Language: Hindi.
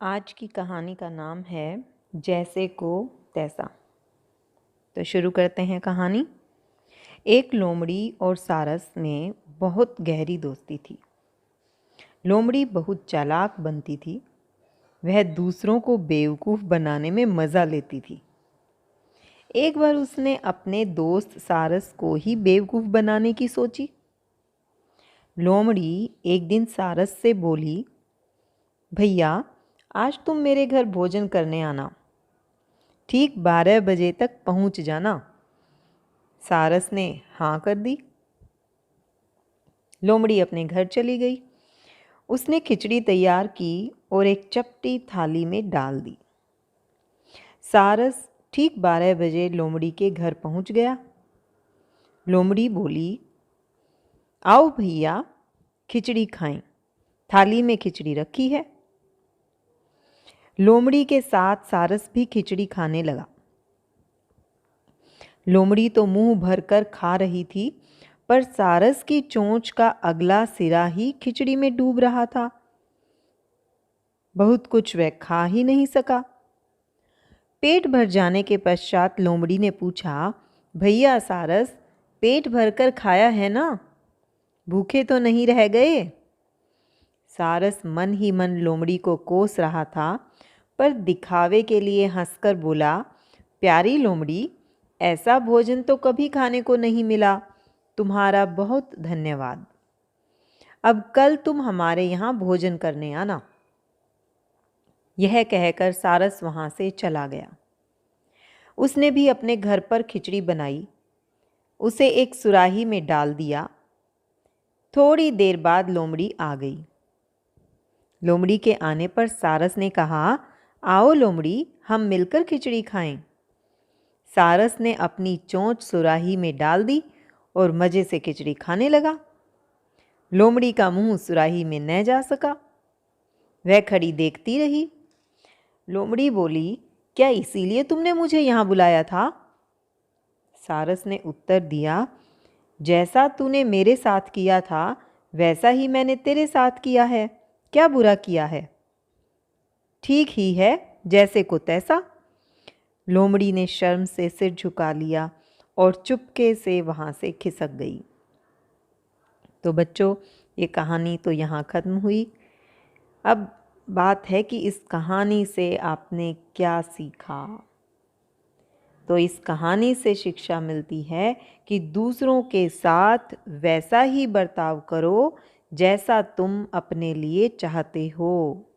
आज की कहानी का नाम है जैसे को तैसा। तो शुरू करते हैं कहानी। एक लोमड़ी और सारस में बहुत गहरी दोस्ती थी। लोमड़ी बहुत चालाक बनती थी। वह दूसरों को बेवकूफ़ बनाने में मज़ा लेती थी। एक बार उसने अपने दोस्त सारस को ही बेवकूफ़ बनाने की सोची। लोमड़ी एक दिन सारस से बोली, भैया आज तुम मेरे घर भोजन करने आना, ठीक 12 बजे तक पहुंच जाना। सारस ने हाँ कर दी। लोमड़ी अपने घर चली गई। उसने खिचड़ी तैयार की और एक चपटी थाली में डाल दी। सारस ठीक 12 बजे लोमड़ी के घर पहुंच गया। लोमड़ी बोली, आओ भैया खिचड़ी खाएं, थाली में खिचड़ी रखी है। लोमड़ी के साथ सारस भी खिचड़ी खाने लगा। लोमड़ी तो मुंह भरकर खा रही थी, पर सारस की चोंच का अगला सिरा ही खिचड़ी में डूब रहा था। बहुत कुछ वह खा ही नहीं सका। पेट भर जाने के पश्चात लोमड़ी ने पूछा, भैया सारस, पेट भरकर खाया है ना? भूखे तो नहीं रह गए? सारस मन ही मन लोमड़ी को कोस रहा था, पर दिखावे के लिए हंसकर बोला, प्यारी लोमड़ी, ऐसा भोजन तो कभी खाने को नहीं मिला। तुम्हारा बहुत धन्यवाद। अब कल तुम हमारे यहाँ भोजन करने आना। यह कहकर सारस वहाँ से चला गया। उसने भी अपने घर पर खिचड़ी बनाई, उसे एक सुराही में डाल दिया। थोड़ी देर बाद लोमड़ी आ गई। लोमड़ी के आने पर सारस ने कहा, आओ लोमड़ी, हम मिलकर खिचड़ी खाएं। सारस ने अपनी चोंच सुराही में डाल दी और मज़े से खिचड़ी खाने लगा। लोमड़ी का मुंह सुराही में न जा सका। वह खड़ी देखती रही। लोमड़ी बोली, क्या इसीलिए तुमने मुझे यहाँ बुलाया था? सारस ने उत्तर दिया, जैसा तूने मेरे साथ किया था वैसा ही मैंने तेरे साथ किया है। क्या बुरा किया है? ठीक ही है, जैसे को तैसा। लोमड़ी ने शर्म से सिर झुका लिया और चुपके से वहाँ से खिसक गई। तो बच्चों, ये कहानी तो यहाँ ख़त्म हुई। अब बात है कि इस कहानी से आपने क्या सीखा। तो इस कहानी से शिक्षा मिलती है कि दूसरों के साथ वैसा ही बर्ताव करो जैसा तुम अपने लिए चाहते हो।